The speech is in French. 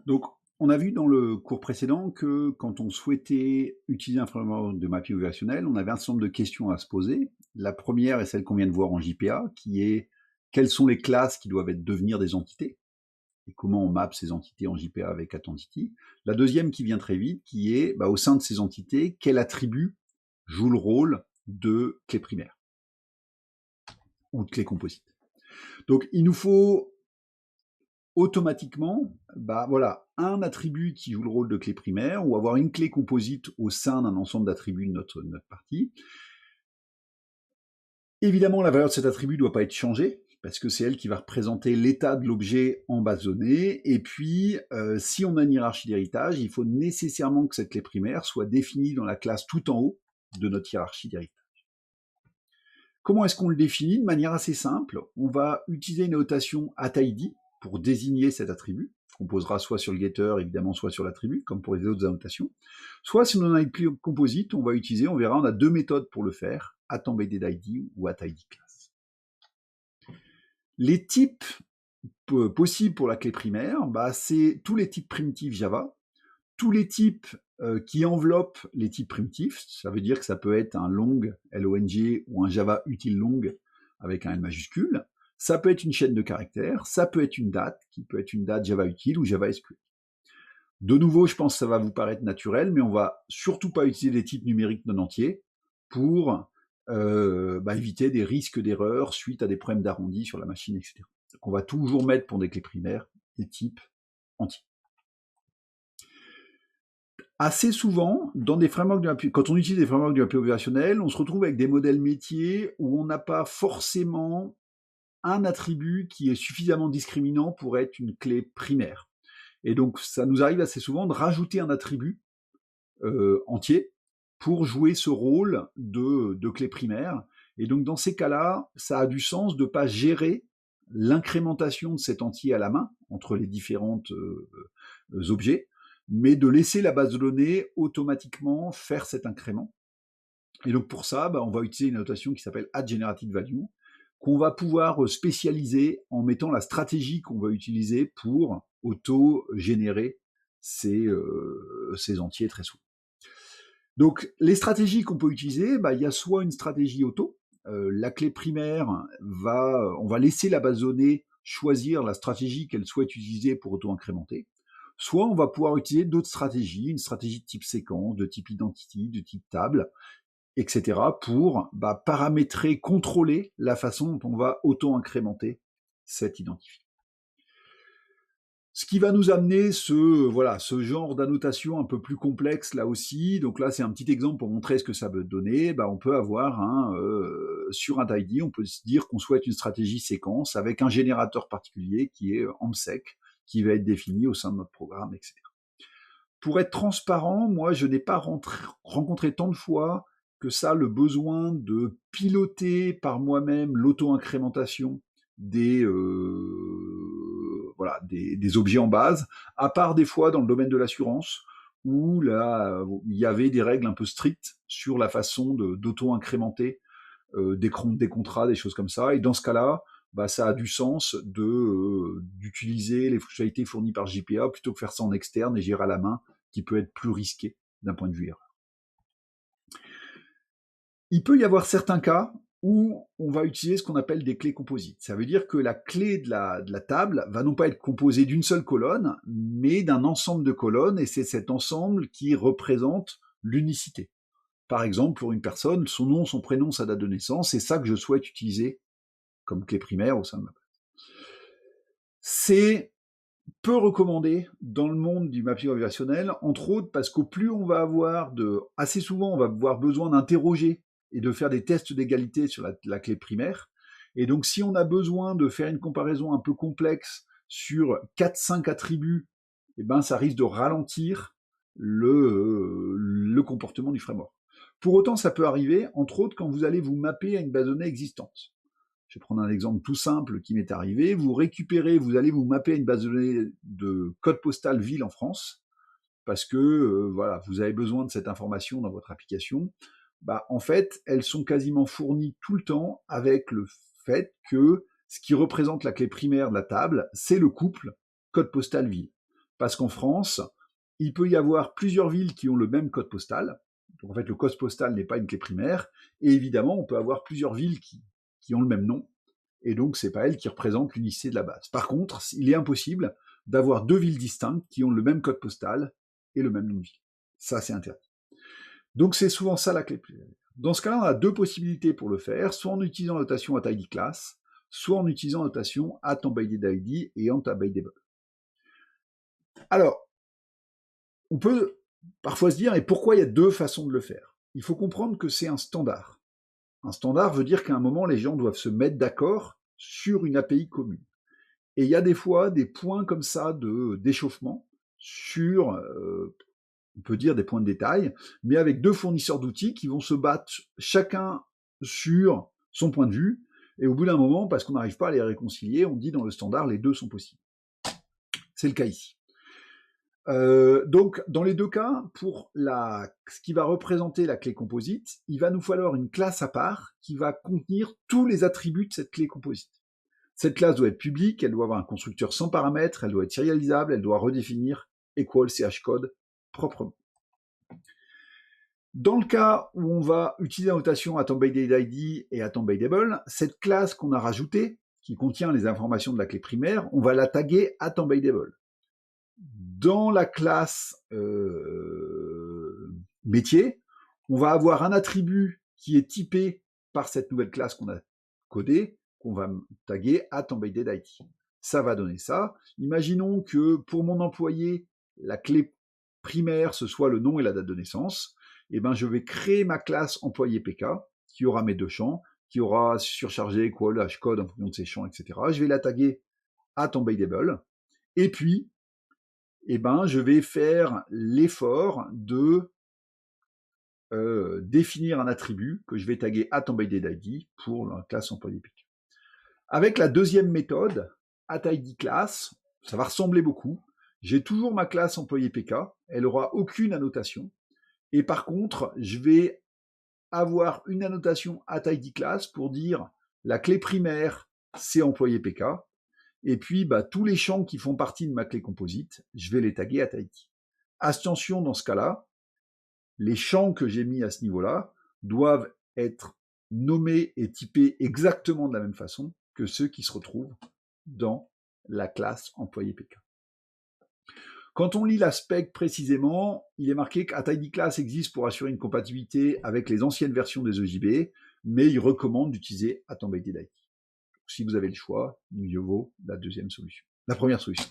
Donc, on a vu dans le cours précédent que quand on souhaitait utiliser un framework de mapping relationnel, on avait un certain nombre de questions à se poser. La première est celle qu'on vient de voir en JPA, qui est quelles sont les classes qui doivent devenir des entités et comment on mappe ces entités en JPA avec Attentity. La deuxième qui vient très vite, qui est au sein de ces entités, quel attribut joue le rôle de clé primaire ou de clé composite. Donc, il nous faut automatiquement un attribut qui joue le rôle de clé primaire ou avoir une clé composite au sein d'un ensemble d'attributs de notre partie. Évidemment, la valeur de cet attribut ne doit pas être changée parce que c'est elle qui va représenter l'état de l'objet en base de données. Et puis, si on a une hiérarchie d'héritage, il faut nécessairement que cette clé primaire soit définie dans la classe tout en haut de notre hiérarchie d'héritage. Comment est-ce qu'on le définit? De manière assez simple, on va utiliser une notation atID pour désigner cet attribut, qu'on posera soit sur le getter, évidemment, soit sur l'attribut, comme pour les autres annotations. Soit, si on en a une clé composite, on va utiliser, on verra, on a deux méthodes pour le faire, atEmbeddedID ou atIDClass. Les types possibles pour la clé primaire, c'est tous les types primitifs Java, tous les types qui enveloppent les types primitifs, ça veut dire que ça peut être un long, L-O-N-G, ou un Java utile long avec un L majuscule. Ça peut être une chaîne de caractères, ça peut être une date, qui peut être une date Java utile ou Java SQL. De nouveau, je pense que ça va vous paraître naturel, mais on va surtout pas utiliser des types numériques non entiers pour éviter des risques d'erreur suite à des problèmes d'arrondi sur la machine, etc. Donc on va toujours mettre pour des clés primaires des types entiers. Assez souvent, dans des frameworks quand on utilise des frameworks de API opérationnel, on se retrouve avec des modèles métiers où on n'a pas forcément un attribut qui est suffisamment discriminant pour être une clé primaire. Et donc, ça nous arrive assez souvent de rajouter un attribut entier pour jouer ce rôle de clé primaire. Et donc, dans ces cas-là, ça a du sens de ne pas gérer l'incrémentation de cet entier à la main entre les différents objets, mais de laisser la base de données automatiquement faire cet incrément. Et donc pour ça, on va utiliser une notation qui s'appelle addGenerated_value, qu'on va pouvoir spécialiser en mettant la stratégie qu'on va utiliser pour auto-générer ces entiers très souvent. Donc les stratégies qu'on peut utiliser, il y a soit une stratégie auto, la clé primaire on va laisser la base de données choisir la stratégie qu'elle souhaite utiliser pour auto-incrémenter. Soit on va pouvoir utiliser d'autres stratégies, une stratégie de type séquence, de type identity, de type table, etc. pour paramétrer, contrôler la façon dont on va auto-incrémenter cet identifiant. Ce qui va nous amener ce genre d'annotation un peu plus complexe là aussi. Donc là, c'est un petit exemple pour montrer ce que ça veut donner. On peut avoir sur un ID, on peut se dire qu'on souhaite une stratégie séquence avec un générateur particulier qui est AMSEC, qui va être défini au sein de notre programme, etc. Pour être transparent, moi, je n'ai pas rencontré tant de fois que ça le besoin de piloter par moi-même l'auto-incrémentation des objets en base, à part des fois dans le domaine de l'assurance, où là, il y avait des règles un peu strictes sur la façon d'auto-incrémenter des contrats, des choses comme ça. Et dans ce cas-là, ça a du sens d'utiliser les fonctionnalités fournies par JPA plutôt que faire ça en externe et gérer à la main, qui peut être plus risqué d'un point de vue erreur. Il peut y avoir certains cas où on va utiliser ce qu'on appelle des clés composites. Ça veut dire que la clé de la table va non pas être composée d'une seule colonne, mais d'un ensemble de colonnes, et c'est cet ensemble qui représente l'unicité. Par exemple, pour une personne, son nom, son prénom, sa date de naissance, c'est ça que je souhaite utiliser comme clé primaire au sein de ma base. C'est peu recommandé dans le monde du mapping relationnel, entre autres parce qu'au plus on va avoir assez souvent, on va avoir besoin d'interroger et de faire des tests d'égalité sur la clé primaire. Et donc, si on a besoin de faire une comparaison un peu complexe sur 4-5 attributs, ça risque de ralentir le comportement du framework. Pour autant, ça peut arriver, entre autres, quand vous allez vous mapper à une base de données existante. Je vais prendre un exemple tout simple qui m'est arrivé. Vous allez vous mapper à une base de données de code postal ville en France, parce que vous avez besoin de cette information dans votre application. En fait, elles sont quasiment fournies tout le temps avec le fait que ce qui représente la clé primaire de la table, c'est le couple code postal ville. parce qu'en France, il peut y avoir plusieurs villes qui ont le même code postal. Donc en fait, le code postal n'est pas une clé primaire. Et évidemment, on peut avoir plusieurs villes qui ont le même nom. Et donc, c'est pas elles qui représentent l'unicité de la base. Par contre, il est impossible d'avoir deux villes distinctes qui ont le même code postal et le même nom de ville. Ça, c'est interdit. Donc, c'est souvent ça la clé primaire. Dans ce cas-là, on a deux possibilités pour le faire, soit en utilisant la notation at_id class, soit en utilisant la notation at_embeddedID et ant_embeddable. Alors, on peut parfois se dire, et pourquoi il y a deux façons de le faire? Il faut comprendre que c'est un standard. Un standard veut dire qu'à un moment, les gens doivent se mettre d'accord sur une API commune. Et il y a des fois des points comme ça d'échauffement sur, on peut dire des points de détail, mais avec deux fournisseurs d'outils qui vont se battre chacun sur son point de vue. Et au bout d'un moment, parce qu'on n'arrive pas à les réconcilier, on dit dans le standard, les deux sont possibles. C'est le cas ici. Donc, dans les deux cas, pour ce qui va représenter la clé composite, il va nous falloir une classe à part qui va contenir tous les attributs de cette clé composite. Cette classe doit être publique, elle doit avoir un constructeur sans paramètres, elle doit être serialisable, elle doit redéfinir equal chcode proprement. Dans le cas où on va utiliser la notation at_embeddedID et at_embeddable, cette classe qu'on a rajoutée, qui contient les informations de la clé primaire, on va la taguer at_embeddable. Dans la classe métier, on va avoir un attribut qui est typé par cette nouvelle classe qu'on a codée, qu'on va taguer at_embeddedID. Ça va donner ça. Imaginons que pour mon employé, la clé primaire, ce soit le nom et la date de naissance. Et ben, je vais créer ma classe employé PK, qui aura mes deux champs, qui aura surchargé, equal, hcode en fonction de ces champs, etc. Je vais la taguer at_embeddable. Et puis, eh ben, je vais faire l'effort de définir un attribut que je vais taguer at_embeddedID pour la classe employé PK. Avec la deuxième méthode, at_id_class, ça va ressembler beaucoup. J'ai toujours ma classe employé PK, elle n'aura aucune annotation. Et par contre, je vais avoir une annotation at_id_class pour dire la clé primaire, c'est employé PK. Et puis, tous les champs qui font partie de ma clé composite, je vais les taguer at_id. Attention, dans ce cas-là, les champs que j'ai mis à ce niveau-là doivent être nommés et typés exactement de la même façon que ceux qui se retrouvent dans la classe employé PK. Quand on lit la spec précisément, il est marqué qu'at_id_class existe pour assurer une compatibilité avec les anciennes versions des EJB, mais il recommande d'utiliser at_embeddedID. Si vous avez le choix, mieux vaut la première solution.